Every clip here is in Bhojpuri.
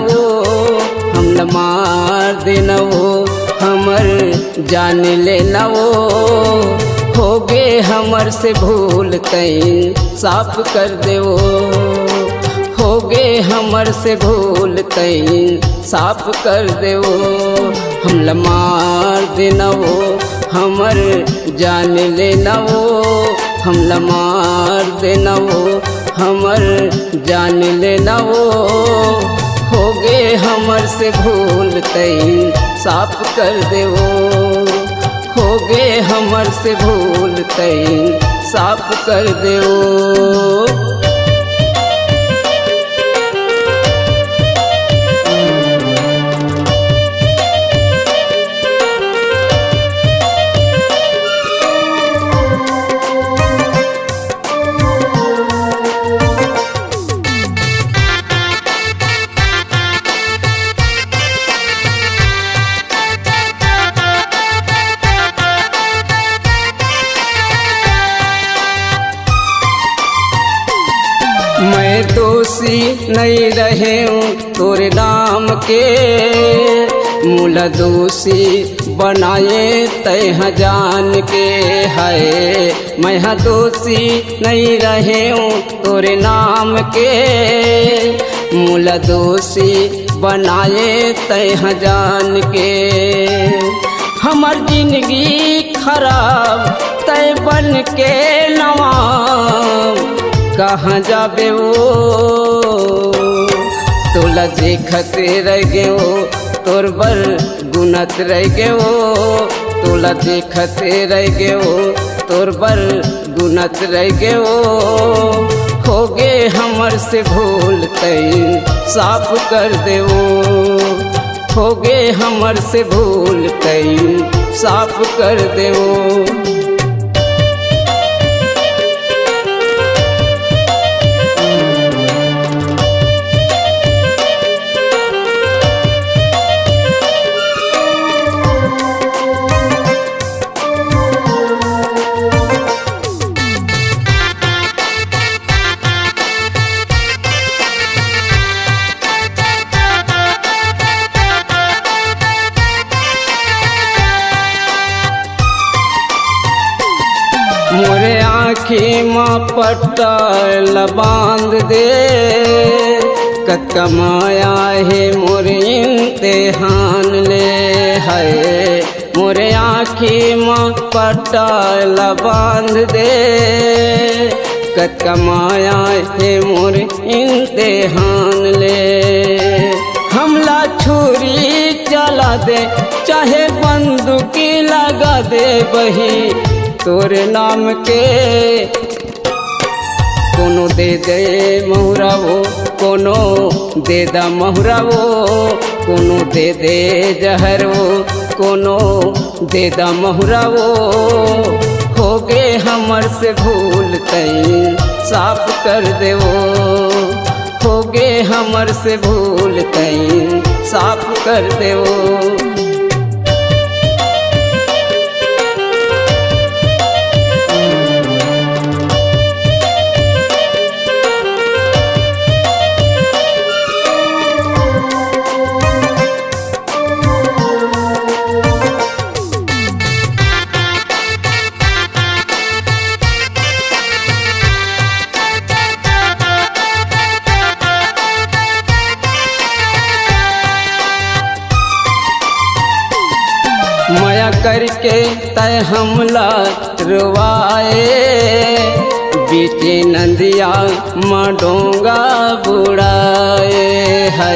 वो हम ल मार देना वो हमर जान लेना वो होगे हमर से भूल तैं साफ कर दे वो होगे हमर से भूल तैं साफ कर दे वो हम ल मार देना वो हमर जान लेना वो हम ल मार देना वो हमर जान लेना वो होगे हमर से भूल तैं साफ कर दे वो होगे हमर से भूल तैं साफ कर दे वो। मैं दोषी नहीं रहे हूँ तोरे नाम के मूल दोषी बनाए तय जान के है मैं दोषी नहीं रहे हूँ तोरे नाम के मूल दोषी बनाए तय जान के हमार जिंदगी खराब तय बन के नवाब कहाँ जाबे वो तोला देखत रह गे वो तोर बर गुनत रह गे वो तोला देखत रह गे वो तोर बर गुनत रह गे वो होगे हमर से भूल तैं साफ कर दे वो होगे हमर से भूल तैं साफ कर दे वो। मोरे आँखी माँ पट्टा बांध दे कमाया है मोरे इम्तिहान ले है मोरे आँखी माँ पट्टा बांध दे कमाया है मोरे इम्तिहान ले हमला छुरी चला दे चाहे बंदूकी लगा दे बही तोरे नाम के कोनो दे दे महुरा वो कोनो दे दा महुरा वो कोनो दे दे जहर वो कोनो दे दा महुरा वो होगे हमर से भूल तैं साफ कर दे वो होगे हमर से भूल तैं साफ कर दे वो। माया करके तय हमला रुवाए बीचे नदिया मडोंगा बुड़ाए है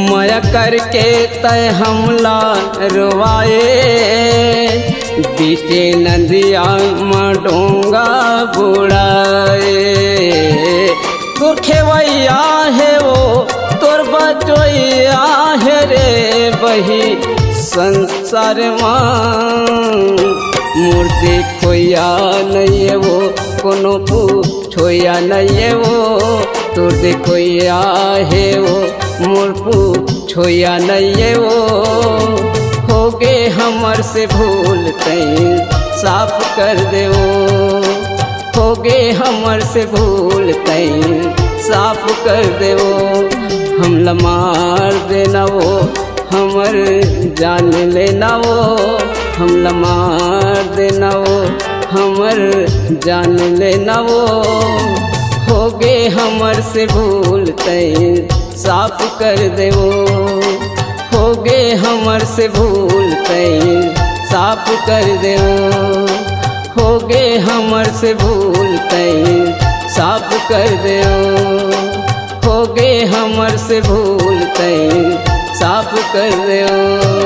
माया करके तय हमला रुवाए बीचे नदिया मडोंगा बुड़ाए तोर खेवैया है वो तोर बचोइया है रे बही संसार मूर्ति खोया नहीं है वो कोनो पूछोया नहीं है वो तोर देखोया है वो मोर पूछोया नहीं है वो होगे हमर से भूल तैं साफ कर दे वो होगे हमर से भूल तैं साफ कर दे वो हम लमार देना वो हमर जान लेना वो हम लमार देना वो हमर जान लेना वो होगे हमर से भूल तैं साफ कर देवो होगे हमर से भूल तैं साफ कर देवो होगे हमर से भूल तैं साफ कर देवो होगे हमर से भूल तैं साफ कर देवो।